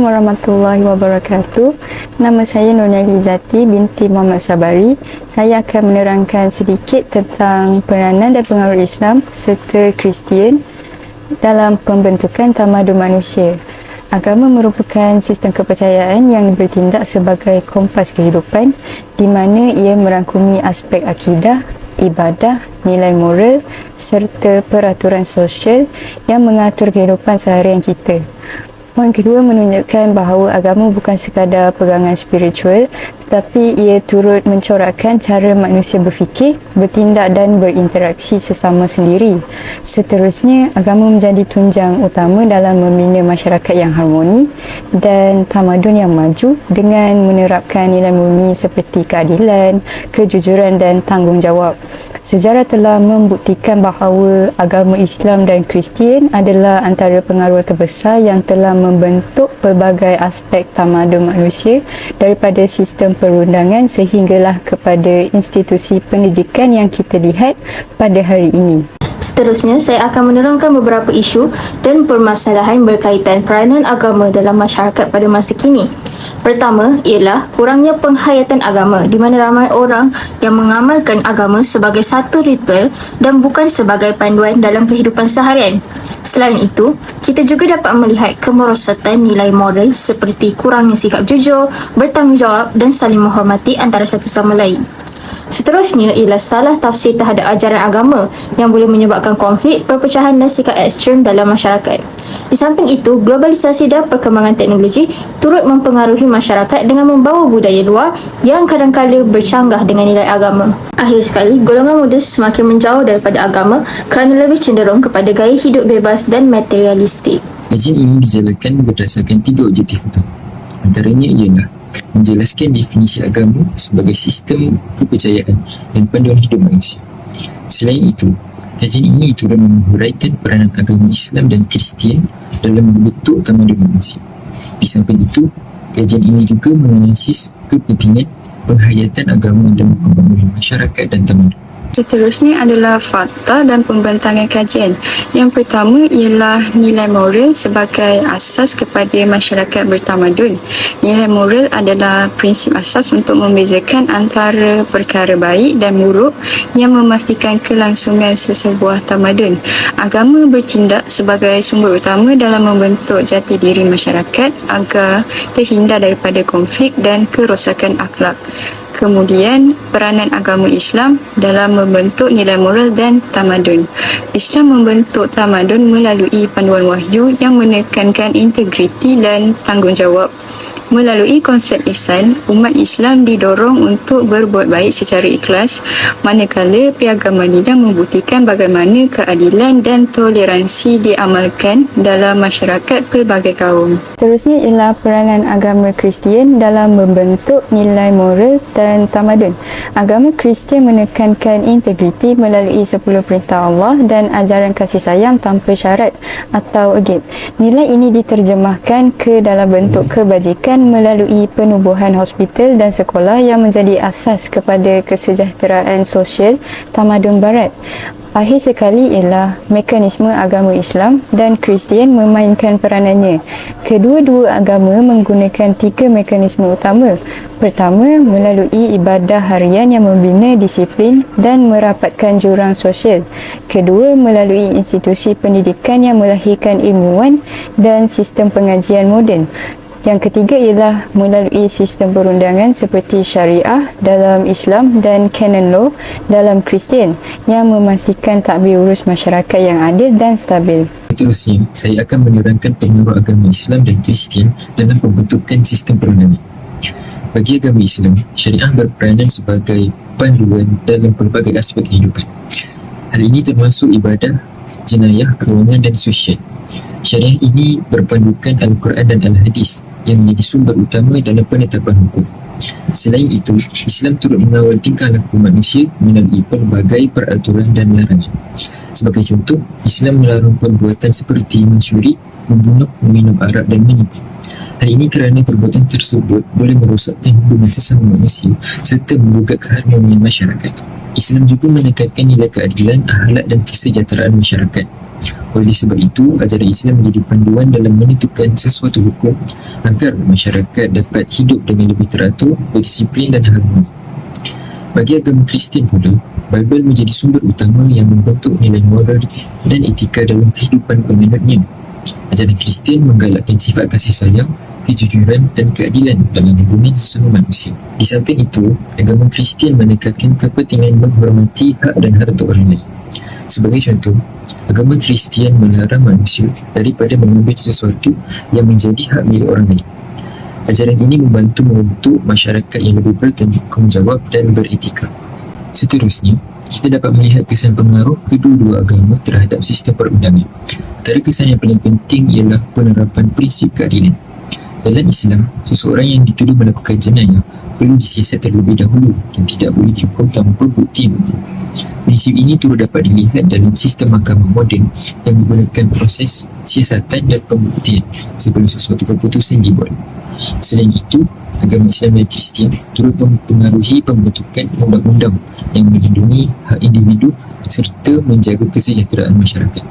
warahmatullahi wabarakatuh. Nama saya Nurnia Lizati binti Muhammad Sabari. Saya akan menerangkan sedikit tentang peranan dan pengaruh Islam serta Kristian dalam pembentukan tamadun manusia. Agama merupakan sistem kepercayaan yang bertindak sebagai kompas kehidupan di mana ia merangkumi aspek akidah, ibadah, nilai moral serta peraturan sosial yang mengatur kehidupan seharian kita. Poin kedua menunjukkan bahawa agama bukan sekadar pegangan spiritual tetapi ia turut mencorakkan cara manusia berfikir, bertindak dan berinteraksi sesama sendiri. Seterusnya, agama menjadi tunjang utama dalam membina masyarakat yang harmoni dan tamadun yang maju dengan menerapkan nilai murni seperti keadilan, kejujuran dan tanggungjawab. Sejarah telah membuktikan bahawa agama Islam dan Kristian adalah antara pengaruh terbesar yang telah membentuk pelbagai aspek tamadun manusia daripada sistem perundangan sehinggalah kepada institusi pendidikan yang kita lihat pada hari ini. Seterusnya, saya akan menerangkan beberapa isu dan permasalahan berkaitan peranan agama dalam masyarakat pada masa kini. Pertama ialah kurangnya penghayatan agama di mana ramai orang yang mengamalkan agama sebagai satu ritual dan bukan sebagai panduan dalam kehidupan seharian. Selain itu, kita juga dapat melihat kemerosotan nilai moral seperti kurangnya sikap jujur, bertanggungjawab dan saling menghormati antara satu sama lain. Seterusnya ialah salah tafsir terhadap ajaran agama yang boleh menyebabkan konflik, perpecahan dan sikap ekstrem dalam masyarakat. Di samping itu, globalisasi dan perkembangan teknologi turut mempengaruhi masyarakat dengan membawa budaya luar yang kadang-kadang bercanggah dengan nilai agama. Akhir sekali, golongan muda semakin menjauh daripada agama kerana lebih cenderung kepada gaya hidup bebas dan materialistik. Kajian ini dijalankan berdasarkan 3 objektif utama. Antaranya ialah menjelaskan definisi agama sebagai sistem kepercayaan dan panduan hidup manusia. Selain itu, kajian ini turut menghuraikan peranan agama Islam dan Kristian dalam membentuk tamadun manusia. Di samping itu, kajian ini juga menganalisis kepentingan penghayatan agama dalam pembangunan masyarakat dan tamadun. Seterusnya adalah fakta dan pembentangan kajian. Yang pertama ialah nilai moral sebagai asas kepada masyarakat bertamadun. Nilai moral adalah prinsip asas untuk membezakan antara perkara baik dan buruk yang memastikan kelangsungan sesebuah tamadun. Agama bertindak sebagai sumber utama dalam membentuk jati diri masyarakat agar terhindar daripada konflik dan kerosakan akhlak. Kemudian, peranan agama Islam dalam membentuk nilai moral dan tamadun. Islam membentuk tamadun melalui panduan wahyu yang menekankan integriti dan tanggungjawab. Melalui konsep ihsan, umat Islam didorong untuk berbuat baik secara ikhlas, manakala piagam Madinah membuktikan bagaimana keadilan dan toleransi diamalkan dalam masyarakat pelbagai kaum. Seterusnya ialah peranan agama Kristian dalam membentuk nilai moral dan tamadun. Agama Kristian menekankan integriti melalui 10 perintah Allah dan ajaran kasih sayang tanpa syarat atau agib. Nilai ini diterjemahkan ke dalam bentuk kebajikan melalui penubuhan hospital dan sekolah yang menjadi asas kepada kesejahteraan sosial tamadun barat. Akhir sekali ialah mekanisme agama Islam dan Kristian memainkan peranannya. Kedua-dua agama menggunakan 3 mekanisme utama. Pertama, melalui ibadah harian yang membina disiplin dan merapatkan jurang sosial. Kedua, melalui institusi pendidikan yang melahirkan ilmuwan dan sistem pengajian moden. Yang ketiga ialah melalui sistem perundangan seperti syariah dalam Islam dan canon law dalam Kristian yang memastikan tadbir urus masyarakat yang adil dan stabil. Seterusnya, saya akan menerangkan pengaruh agama Islam dan Kristian dalam pembentukan sistem perundangan. Bagi agama Islam, syariah berperanan sebagai panduan dalam pelbagai aspek kehidupan. Hal ini termasuk ibadah, jenayah, kewangan dan sosial. Syariah ini berpandukan Al-Quran dan Al-Hadis yang menjadi sumber utama dalam penetapan hukum. Selain itu, Islam turut mengawal tingkah laku manusia melalui pelbagai peraturan dan larangan. Sebagai contoh, Islam melarang perbuatan seperti mencuri, membunuh, meminum arak dan menipu. Hal ini kerana perbuatan tersebut boleh merosakkan hubungan sesama manusia serta menggugat keharmonian masyarakat. Islam juga menekankan nilai keadilan, akhlak dan kesejahteraan masyarakat. Oleh sebab itu, ajaran Islam menjadi panduan dalam menentukan sesuatu hukum agar masyarakat dapat hidup dengan lebih teratur, berdisiplin dan harmoni. Bagi agama Kristian pula, Bible menjadi sumber utama yang membentuk nilai moral dan etika dalam kehidupan penganutnya. Ajaran Kristian menggalakkan sifat kasih sayang, kejujuran dan keadilan dalam hubungan sesama manusia. Di samping itu, agama Kristian menekankan kepentingan menghormati hak dan harta orang lain. Sebagai contoh, agama Kristian melarang manusia daripada mengambil sesuatu yang menjadi hak milik orang lain. Ajaran ini membantu membentuk masyarakat yang lebih bertanggungjawab dan beretika. Seterusnya, kita dapat melihat kesan pengaruh kedua-dua agama terhadap sistem perundangan. Antara kesan yang paling penting ialah penerapan prinsip keadilan. Dalam Islam, seseorang yang dituduh melakukan jenayah perlu disiasat terlebih dahulu dan tidak boleh dihukum tanpa bukti yang kukuh. Prinsip ini turut dapat dilihat dalam sistem mahkamah moden yang menggunakan proses siasatan dan pembuktian sebelum sesuatu keputusan dibuat. Selain itu, agama Islam dan Kristian turut mempengaruhi pembentukan undang-undang yang melindungi hak individu serta menjaga kesejahteraan masyarakat.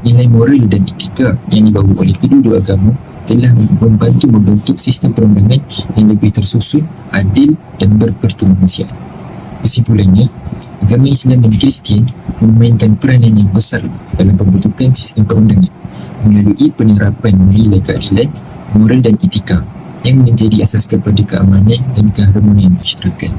Nilai moral dan etika yang dibawa oleh kedua-dua agama telah membantu membentuk sistem perundangan yang lebih tersusun, adil dan berperkemanusiaan. Kesimpulannya, agama Islam dan Kristian memainkan peranan yang besar dalam pembentukan sistem perundangan melalui penerapan nilai keadilan, moral dan etika yang menjadi asas kepada keamanan dan keharmonian masyarakat.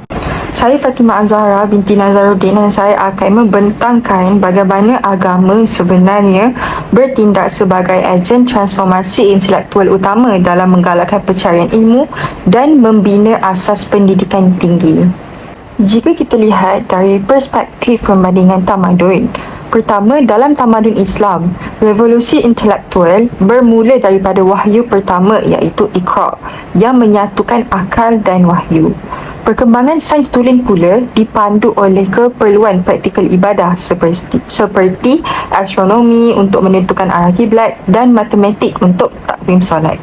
Saya Fatimah Azhara binti Nazaruddin dan saya akan membentangkan bagaimana agama sebenarnya bertindak sebagai ejen transformasi intelektual utama dalam menggalakkan pencarian ilmu dan membina asas pendidikan tinggi. Jika kita lihat dari perspektif perbandingan tamadun, pertama, dalam tamadun Islam, revolusi intelektual bermula daripada wahyu pertama iaitu Iqra yang menyatukan akal dan wahyu. Perkembangan sains tulen pula dipandu oleh keperluan praktikal ibadah seperti astronomi untuk menentukan arah kiblat dan matematik untuk takvim solat.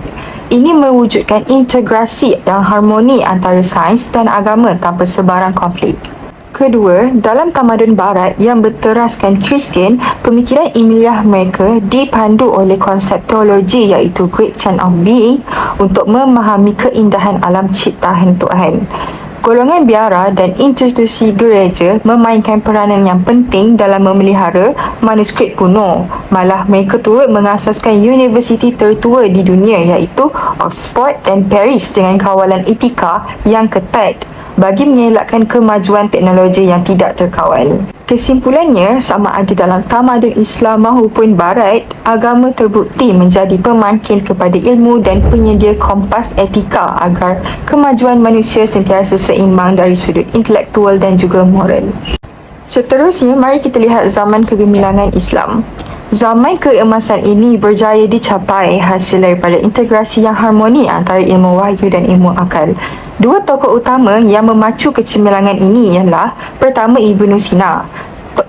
Ini mewujudkan integrasi yang harmoni antara sains dan agama tanpa sebarang konflik. Kedua, dalam tamadun barat yang berteraskan Kristian, pemikiran ilmiah mereka dipandu oleh konsep teologi iaitu Great Chain of Being untuk memahami keindahan alam ciptaan Tuhan. Golongan biara dan institusi gereja memainkan peranan yang penting dalam memelihara manuskrip kuno. Malah mereka turut mengasaskan universiti tertua di dunia iaitu Oxford dan Paris dengan kawalan etika yang ketat bagi mengelakkan kemajuan teknologi yang tidak terkawal. Kesimpulannya, sama ada dalam tamadun Islam maupun Barat, agama terbukti menjadi pemangkin kepada ilmu dan penyedia kompas etika agar kemajuan manusia sentiasa seimbang dari sudut intelektual dan juga moral. Seterusnya, mari kita lihat zaman kegemilangan Islam. Zaman keemasan ini berjaya dicapai hasil daripada integrasi yang harmoni antara ilmu wahyu dan ilmu akal. Dua tokoh utama yang memacu kecemilangan ini ialah pertama Ibnu Sina,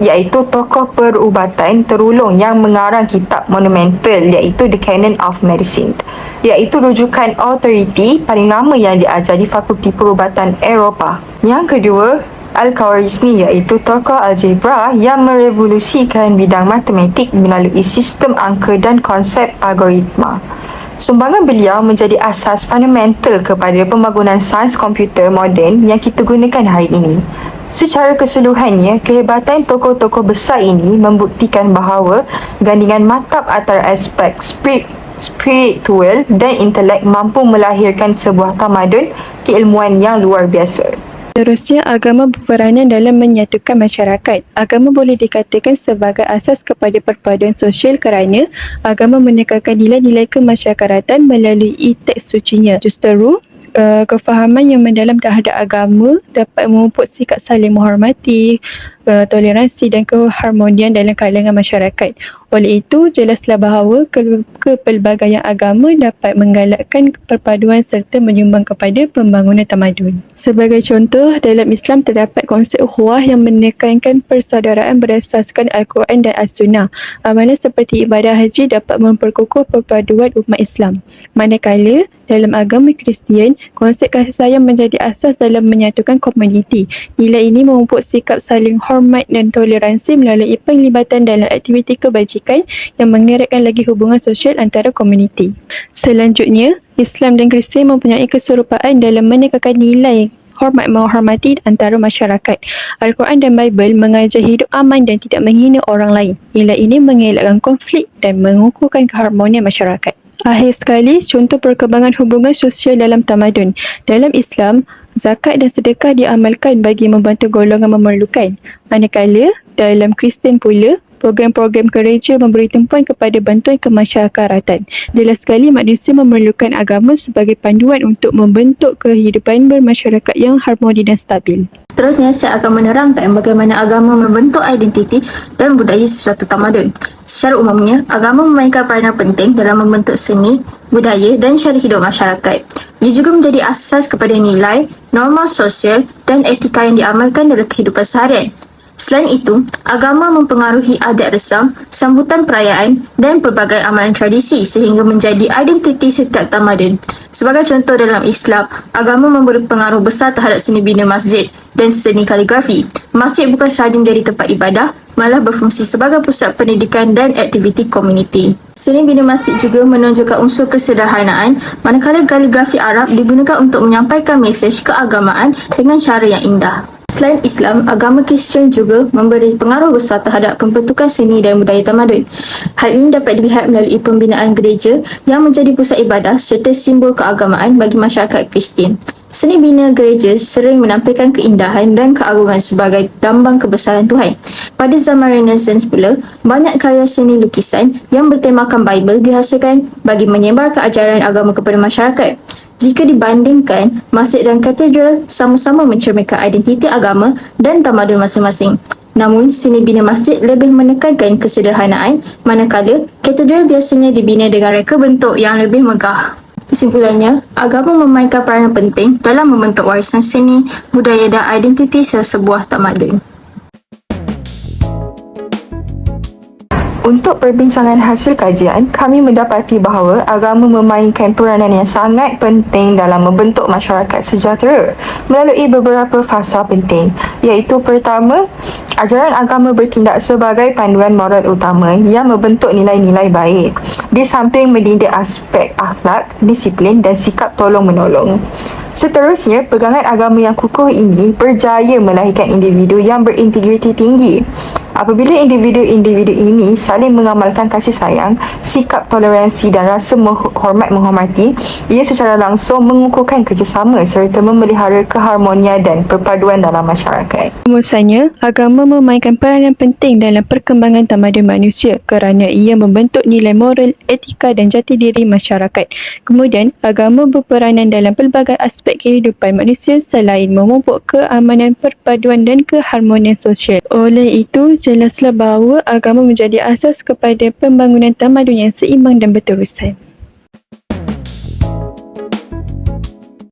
iaitu tokoh perubatan terulung yang mengarang kitab monumental iaitu The Canon of Medicine, iaitu rujukan authority paling lama yang diajar di Fakulti Perubatan Eropah. Yang kedua, Al-Khwarizmi, iaitu tokoh algebra yang merevolusikan bidang matematik melalui sistem angka dan konsep algoritma. Sumbangan beliau menjadi asas fundamental kepada pembangunan sains komputer moden yang kita gunakan hari ini. Secara keseluruhannya, kehebatan tokoh-tokoh besar ini membuktikan bahawa gandingan matap antara aspek spiritual dan intelek mampu melahirkan sebuah tamadun keilmuan yang luar biasa. Seterusnya, agama berperanan dalam menyatukan masyarakat. Agama boleh dikatakan sebagai asas kepada perpaduan sosial kerana agama menekankan nilai-nilai kemasyarakatan melalui teks sucinya. Justeru, kefahaman yang mendalam terhadap agama dapat memupuk sikap saling menghormati, toleransi dan keharmonian dalam kalangan masyarakat. Oleh itu, jelaslah bahawa kepelbagaian agama dapat menggalakkan perpaduan serta menyumbang kepada pembangunan tamadun. Sebagai contoh, dalam Islam terdapat konsep ukhuwah yang menekankan persaudaraan berasaskan Al-Quran dan As-Sunnah. Amalan seperti ibadah haji dapat memperkukuh perpaduan umat Islam. Manakala, dalam agama Kristian, konsep kasih sayang menjadi asas dalam menyatukan komuniti. Nilai ini memupuk sikap saling hormat dan toleransi melalui penglibatan dalam aktiviti kebajikan yang mengeratkan lagi hubungan sosial antara komuniti. Selanjutnya, Islam dan Kristian mempunyai keserupaan dalam menekankan nilai hormat menghormati antara masyarakat. Al-Quran dan Bible mengajar hidup aman dan tidak menghina orang lain. Nilai ini mengelakkan konflik dan mengukuhkan keharmonian masyarakat. Akhir sekali, contoh perkembangan hubungan sosial dalam tamadun. Dalam Islam, zakat dan sedekah diamalkan bagi membantu golongan memerlukan. Manakala, dalam Kristian pula, program-program gereja memberi tumpuan kepada bantuan kemasyarakatan. Jelas sekali manusia memerlukan agama sebagai panduan untuk membentuk kehidupan bermasyarakat yang harmoni dan stabil. Seterusnya, saya akan menerangkan bagaimana agama membentuk identiti dan budaya sesuatu tamadun. Secara umumnya, agama memainkan peranan penting dalam membentuk seni, budaya dan cara hidup masyarakat. Ia juga menjadi asas kepada nilai, norma sosial dan etika yang diamalkan dalam kehidupan seharian. Selain itu, agama mempengaruhi adat resam, sambutan perayaan dan pelbagai amalan tradisi sehingga menjadi identiti setiap tamadun. Sebagai contoh dalam Islam, agama memberi pengaruh besar terhadap seni bina masjid dan seni kaligrafi. Masjid bukan sahaja menjadi tempat ibadah, malah berfungsi sebagai pusat pendidikan dan aktiviti komuniti. Seni bina masjid juga menunjukkan unsur kesederhanaan, manakala kaligrafi Arab digunakan untuk menyampaikan mesej keagamaan dengan cara yang indah. Selain Islam, agama Kristian juga memberi pengaruh besar terhadap pembentukan seni dan budaya tamadun. Hal ini dapat dilihat melalui pembinaan gereja yang menjadi pusat ibadah serta simbol keagamaan bagi masyarakat Kristian. Seni bina gereja sering menampilkan keindahan dan keagungan sebagai lambang kebesaran Tuhan. Pada zaman Renaissance pula, banyak karya seni lukisan yang bertemakan Bible dihasilkan bagi menyebarkan ajaran agama kepada masyarakat. Jika dibandingkan, masjid dan katedral sama-sama mencerminkan identiti agama dan tamadun masing-masing. Namun, seni bina masjid lebih menekankan kesederhanaan, manakala katedral biasanya dibina dengan reka bentuk yang lebih megah. Kesimpulannya, agama memainkan peranan penting dalam membentuk warisan seni, budaya dan identiti sesebuah tamadun. Untuk perbincangan hasil kajian, kami mendapati bahawa agama memainkan peranan yang sangat penting dalam membentuk masyarakat sejahtera melalui beberapa fasa penting, iaitu pertama, ajaran agama bertindak sebagai panduan moral utama yang membentuk nilai-nilai baik, di samping mendidik aspek akhlak, disiplin dan sikap tolong-menolong. Seterusnya, pegangan agama yang kukuh ini berjaya melahirkan individu yang berintegriti tinggi. Apabila individu-individu ini saling mengamalkan kasih sayang, sikap toleransi dan rasa hormat menghormati, ia secara langsung mengukuhkan kerjasama serta memelihara keharmonian dan perpaduan dalam masyarakat. Rumusannya, agama memainkan peranan penting dalam perkembangan tamadun manusia kerana ia membentuk nilai moral, etika dan jati diri masyarakat. Kemudian, agama berperanan dalam pelbagai aspek kehidupan manusia selain memupuk keamanan, perpaduan dan keharmonian sosial. Oleh itu, jelaslah bahawa agama menjadi asas kepada pembangunan tamadun yang seimbang dan berterusan.